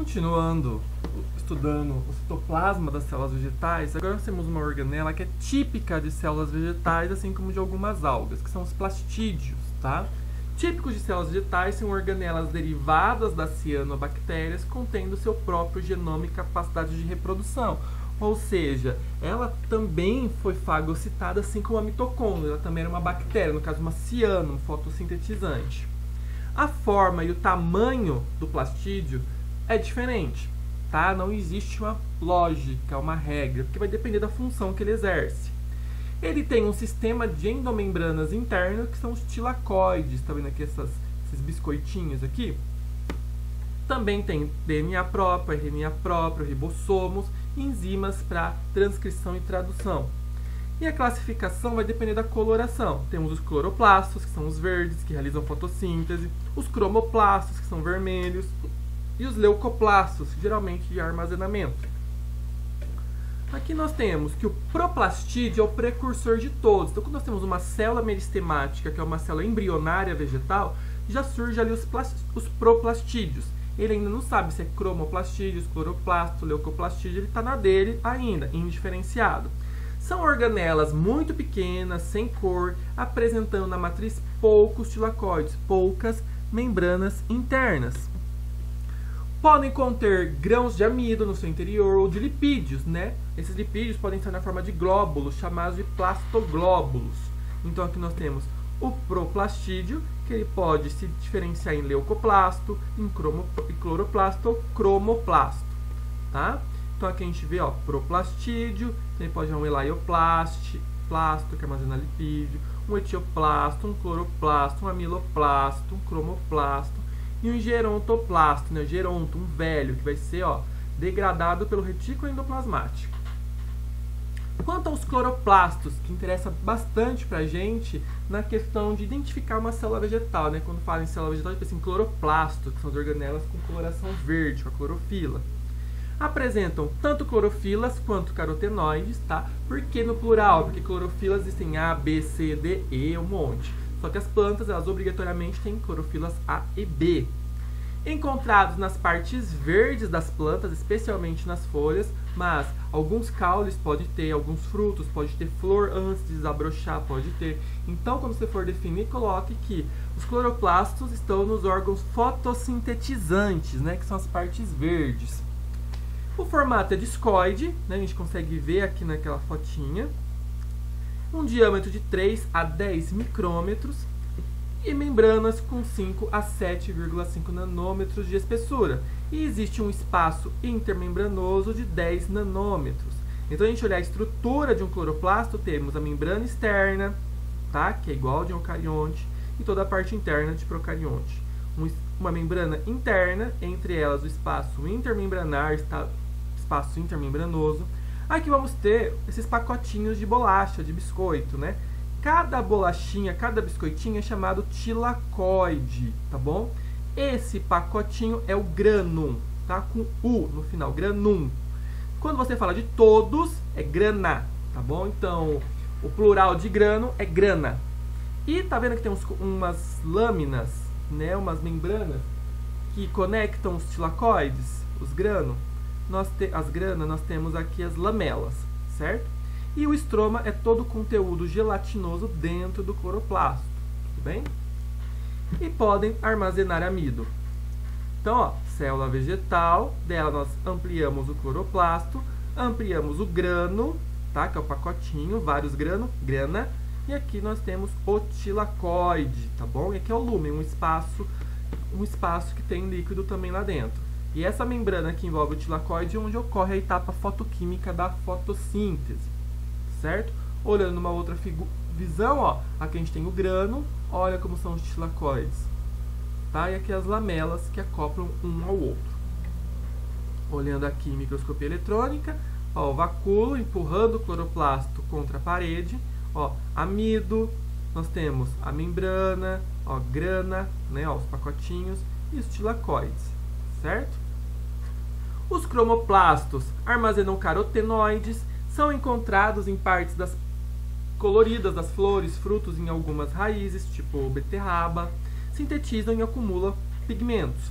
Continuando estudando o citoplasma das células vegetais, agora nós temos uma organela que é típica de células vegetais, assim como de algumas algas, que são os plastídeos, tá? Típicos de células vegetais são organelas derivadas das cianobactérias, contendo seu próprio genoma e capacidade de reprodução. Ou seja, ela também foi fagocitada, assim como a mitocôndria, ela também era uma bactéria, no caso uma ciano, um fotossintetizante. A forma e o tamanho do plastídeo é diferente, tá? Não existe uma lógica, uma regra, porque vai depender da função que ele exerce. Ele tem um sistema de endomembranas internas, que são os tilacoides, tá vendo aqui esses biscoitinhos aqui? Também tem DNA próprio, RNA próprio, ribossomos, enzimas para transcrição e tradução. E a classificação vai depender da coloração. Temos os cloroplastos, que são os verdes, que realizam fotossíntese, os cromoplastos, que são vermelhos, e os leucoplastos, geralmente de armazenamento. Aqui nós temos que o proplastídeo é o precursor de todos. Então, quando nós temos uma célula meristemática, que é uma célula embrionária vegetal, já surge ali os proplastídeos. Ele ainda não sabe se é cromoplastídeos, cloroplasto, leucoplastídeo, ele está na dele ainda, indiferenciado. São organelas muito pequenas, sem cor, apresentando na matriz poucos tilacoides, poucas membranas internas. Podem conter grãos de amido no seu interior ou de lipídios, né? Esses lipídios podem estar na forma de glóbulos, chamados de plastoglóbulos. Então aqui nós temos o proplastídeo, que ele pode se diferenciar em leucoplasto, em cloroplasto ou cromoplasto, tá? Então aqui a gente vê, ó, proplastídeo, ele pode ser um elaioplasto, que armazena lipídio, um etioplasto, um cloroplasto, um amiloplasto, um cromoplasto, e um gerontoplasto, né? Geronto, um velho, que vai ser, ó, degradado pelo retículo endoplasmático. Quanto aos cloroplastos, que interessa bastante pra gente na questão de identificar uma célula vegetal, né? Quando fala em célula vegetal, a gente pensa em cloroplasto, que são as organelas com coloração verde, com a clorofila. Apresentam tanto clorofilas quanto carotenoides, tá? Por que no plural? Porque clorofilas existem A, B, C, D, E, um monte. Só que as plantas, elas obrigatoriamente têm clorofilas A e B. Encontrados nas partes verdes das plantas, especialmente nas folhas, mas alguns caules pode ter, alguns frutos pode ter flor antes de desabrochar, pode ter. Então, quando você for definir, coloque que os cloroplastos estão nos órgãos fotossintetizantes, né, que são as partes verdes. O formato é discoide, né, a gente consegue ver aqui naquela fotinha. Um diâmetro de 3 a 10 micrômetros e membranas com 5 a 7,5 nanômetros de espessura. E existe um espaço intermembranoso de 10 nanômetros. Então, a gente olhar a estrutura de um cloroplasto, temos a membrana externa, tá? Que é igual de um eucarionte, e toda a parte interna de procarionte. Uma membrana interna, entre elas o espaço intermembranar, espaço intermembranoso. Aqui vamos ter esses pacotinhos de bolacha, de biscoito, né? Cada bolachinha, cada biscoitinho é chamado tilacoide, tá bom? Esse pacotinho é o granum, tá? Com U no final, granum. Quando você fala de todos, é grana, tá bom? Então, o plural de grano é grana. E tá vendo que tem umas lâminas, né? Umas membranas que conectam os tilacoides, os granos? As granas, nós temos aqui as lamelas, certo? E o estroma é todo o conteúdo gelatinoso dentro do cloroplasto, tudo bem? E podem armazenar amido. Então, ó, célula vegetal, dela nós ampliamos o cloroplasto, ampliamos o grano, tá? Que é o pacotinho, vários granos, grana. E aqui nós temos o tilacoide, tá bom? E aqui é o lúmen, um espaço que tem líquido também lá dentro. E essa membrana que envolve o tilacoide é onde ocorre a etapa fotoquímica da fotossíntese, certo? Olhando numa outra visão, ó, aqui a gente tem o grano, olha como são os tilacoides, tá? E aqui as lamelas que acoplam um ao outro. Olhando aqui em microscopia eletrônica, ó, o vacúolo empurrando o cloroplasto contra a parede, ó, amido, nós temos a membrana, ó, grana, né, ó, os pacotinhos e os tilacoides, certo? Os cromoplastos armazenam carotenoides, são encontrados em partes coloridas das flores, frutos em algumas raízes, tipo beterraba, sintetizam e acumulam pigmentos.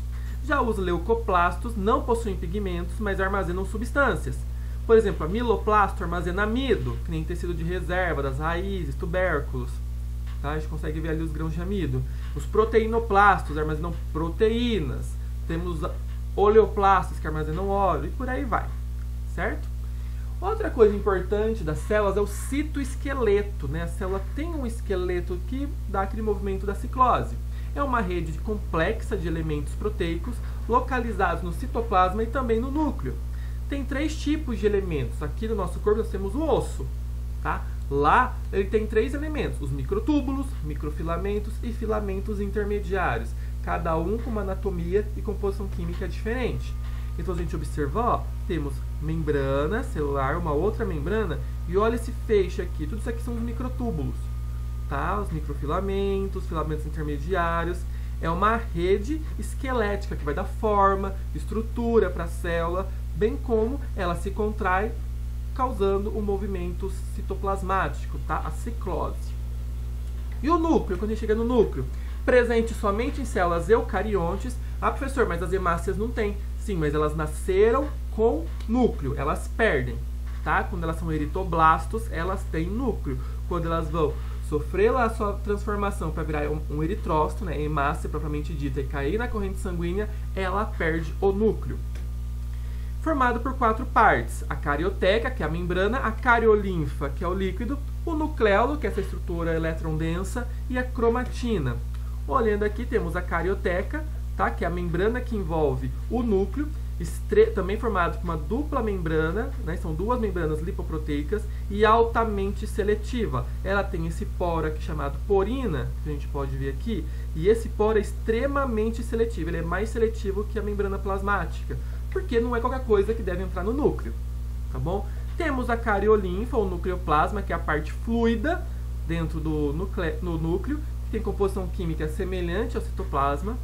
Já os leucoplastos não possuem pigmentos, mas armazenam substâncias. Por exemplo, a miloplasto armazena amido, que nem tecido de reserva das raízes, tubérculos. Tá? A gente consegue ver ali os grãos de amido. Os proteinoplastos armazenam proteínas. Temos oleoplastos que armazenam óleo e por aí vai. Certo? Outra coisa importante das células é o citoesqueleto, né? A célula tem um esqueleto que dá aquele movimento da ciclose. É uma rede complexa de elementos proteicos localizados no citoplasma e também no núcleo. Tem 3 tipos de elementos. Aqui no nosso corpo nós temos o osso. Tá? Lá ele tem 3 elementos, os microtúbulos, microfilamentos e filamentos intermediários. Cada um com uma anatomia e composição química diferente. Então a gente observa, ó, temos membrana celular, uma outra membrana, e olha esse feixe aqui. Tudo isso aqui são os microtúbulos. Tá? Os microfilamentos, filamentos intermediários. É uma rede esquelética que vai dar forma, estrutura para a célula, bem como ela se contrai, causando o movimento citoplasmático, tá? A ciclose. E o núcleo, quando a gente chega no núcleo? Presente somente em células eucariontes. Ah, professor, mas as hemácias não têm. Sim, mas elas nasceram com núcleo, elas perdem. Tá? Quando elas são eritoblastos, elas têm núcleo. Quando elas vão sofrer lá a sua transformação para virar um eritrócito, né, hemácia propriamente dita, e cair na corrente sanguínea, ela perde o núcleo. Formado por 4 partes: a carioteca, que é a membrana, a cariolinfa, que é o líquido, o nucleolo, que é essa estrutura elétron densa, e a cromatina. Olhando aqui, temos a carioteca, tá, que é a membrana que envolve o núcleo, também formado por uma dupla membrana, né, são 2 membranas lipoproteicas, e altamente seletiva. Ela tem esse poro aqui chamado porina, que a gente pode ver aqui, e esse poro é extremamente seletivo, ele é mais seletivo que a membrana plasmática, porque não é qualquer coisa que deve entrar no núcleo, tá bom? Temos a cariolinfa, ou nucleoplasma, que é a parte fluida dentro do núcleo, que tem composição química semelhante ao citoplasma.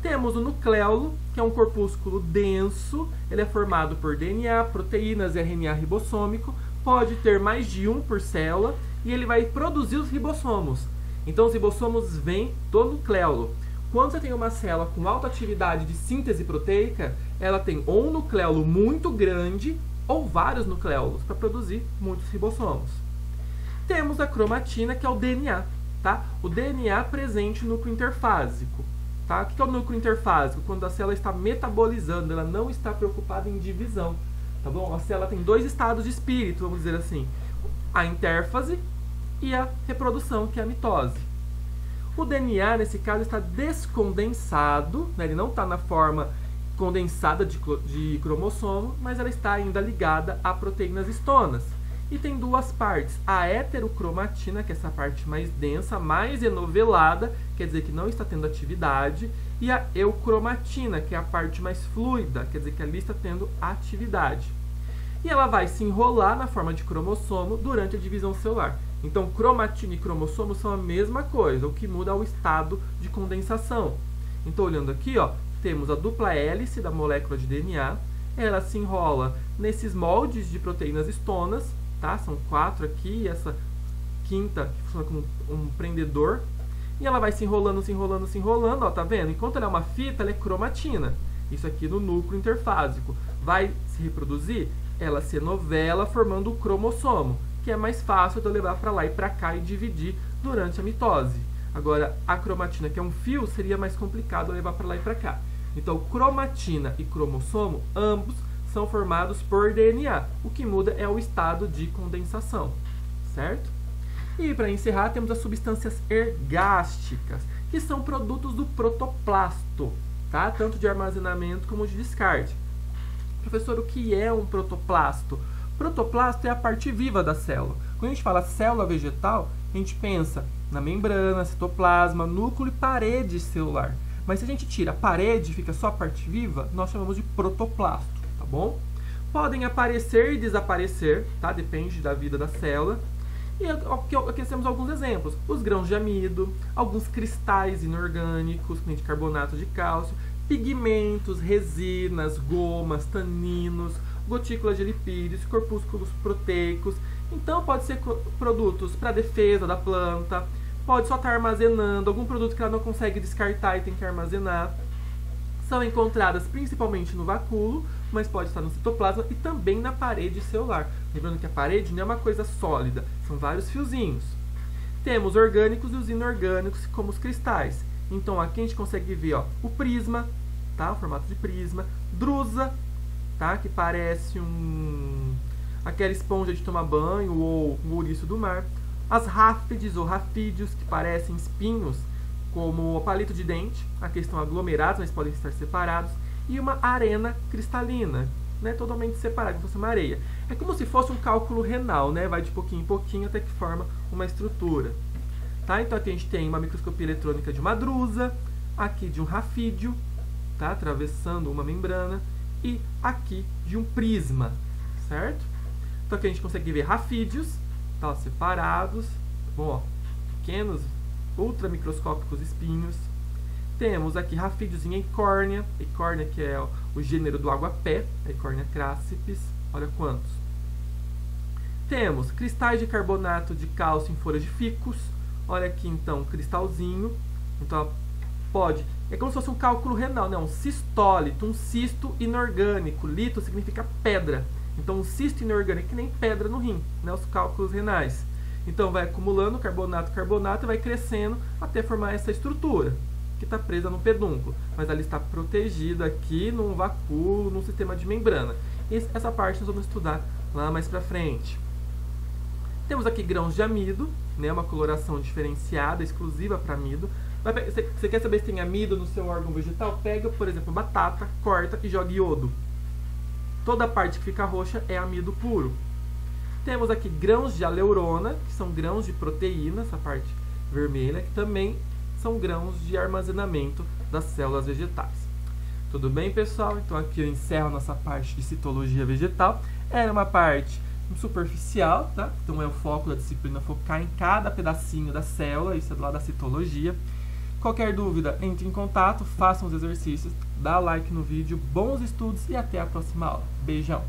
Temos o nucleolo, que é um corpúsculo denso, ele é formado por DNA, proteínas e RNA ribossômico, pode ter mais de um por célula, e ele vai produzir os ribossomos. Então os ribossomos vêm do nucleolo. Quando você tem uma célula com alta atividade de síntese proteica, ela tem ou um nucleolo muito grande ou vários nucleolos para produzir muitos ribossomos. Temos a cromatina, que é o DNA. Tá? O DNA presente no núcleo interfásico. Tá? O que é o núcleo interfásico? Quando a célula está metabolizando, ela não está preocupada em divisão. Tá bom? A célula tem 2 estados de espírito, vamos dizer assim. A intérfase e a reprodução, que é a mitose. O DNA, nesse caso, está descondensado, né? Ele não está na forma condensada de cromossomo, mas ela está ainda ligada a proteínas histonas. E tem 2 partes, a heterocromatina, que é essa parte mais densa, mais enovelada, quer dizer que não está tendo atividade, e a eucromatina, que é a parte mais fluida, quer dizer que ali está tendo atividade. E ela vai se enrolar na forma de cromossomo durante a divisão celular. Então, cromatina e cromossomo são a mesma coisa, o que muda é o estado de condensação. Então, olhando aqui, ó, temos a dupla hélice da molécula de DNA, ela se enrola nesses moldes de proteínas histonas, tá? São 4 aqui, e essa quinta que funciona como um prendedor, e ela vai se enrolando, se enrolando, se enrolando, ó, tá vendo? Enquanto ela é uma fita, ela é cromatina. Isso aqui no núcleo interfásico. Vai se reproduzir? Ela se enovela formando o cromossomo, que é mais fácil de eu levar para lá e para cá e dividir durante a mitose. Agora, a cromatina, que é um fio, seria mais complicado levar para lá e para cá. Então, cromatina e cromossomo, ambos são formados por DNA. O que muda é o estado de condensação, certo? E para encerrar, temos as substâncias ergásticas, que são produtos do protoplasto, tá? Tanto de armazenamento como de descarte. Professor, o que é um protoplasto? Protoplasto é a parte viva da célula. Quando a gente fala célula vegetal, a gente pensa na membrana, citoplasma, núcleo e parede celular. Mas se a gente tira a parede e fica só a parte viva, nós chamamos de protoplasto, tá bom? Podem aparecer e desaparecer, tá? Depende da vida da célula. E aqui temos alguns exemplos. Os grãos de amido, alguns cristais inorgânicos, como de carbonato de cálcio, pigmentos, resinas, gomas, taninos, gotículas de lipídios, corpúsculos proteicos. Então, pode ser produtos para defesa da planta, pode só estar armazenando algum produto que ela não consegue descartar e tem que armazenar, São encontradas principalmente no vacúolo, mas pode estar no citoplasma e também na parede celular. Lembrando que a parede não é uma coisa sólida, são vários fiozinhos. Temos orgânicos e os inorgânicos, como os cristais. Então aqui a gente consegue ver, ó, o prisma, tá? O formato de prisma, drusa, tá? Que parece aquela esponja de tomar banho ou um ouriço do mar. As ráfides ou rafídeos, que parecem espinhos, como o palito de dente, aqui estão aglomerados, mas podem estar separados, e uma arena cristalina, né, totalmente separada, como se fosse uma areia. É como se fosse um cálculo renal, né, vai de pouquinho em pouquinho até que forma uma estrutura. Tá? Então aqui a gente tem uma microscopia eletrônica de uma drusa, aqui de um rafídeo, tá, atravessando uma membrana, e aqui de um prisma, certo? Então aqui a gente consegue ver rafídeos, tá, separados, bom, ó, pequenos, ultramicroscópicos espinhos. Temos aqui rafídeos em eicórnea, eicórnea que é o gênero do aguapé, eicórnea crassipes, olha quantos. Temos cristais de carbonato de cálcio em folhas de ficus, olha aqui então, cristalzinho, então pode, é como se fosse um cálculo renal, né? Um cistólito, um cisto inorgânico, lito significa pedra, então um cisto inorgânico que nem pedra no rim, né? Os cálculos renais. Então vai acumulando carbonato, carbonato e vai crescendo até formar essa estrutura, que está presa no pedúnculo, mas ali está protegida aqui num vacúolo, num sistema de membrana. Essa parte nós vamos estudar lá mais para frente. Temos aqui grãos de amido, né, uma coloração diferenciada, exclusiva para amido. Você quer saber se tem amido no seu órgão vegetal? Pega, por exemplo, batata, corta e joga iodo. Toda a parte que fica roxa é amido puro. Temos aqui grãos de aleurona, que são grãos de proteína, essa parte vermelha, que também são grãos de armazenamento das células vegetais. Tudo bem, pessoal? Então aqui eu encerro a nossa parte de citologia vegetal. Era uma parte superficial, tá? Então é o foco da disciplina focar em cada pedacinho da célula, isso é do lado da citologia. Qualquer dúvida, entre em contato, façam os exercícios, dá like no vídeo, bons estudos e até a próxima aula. Beijão!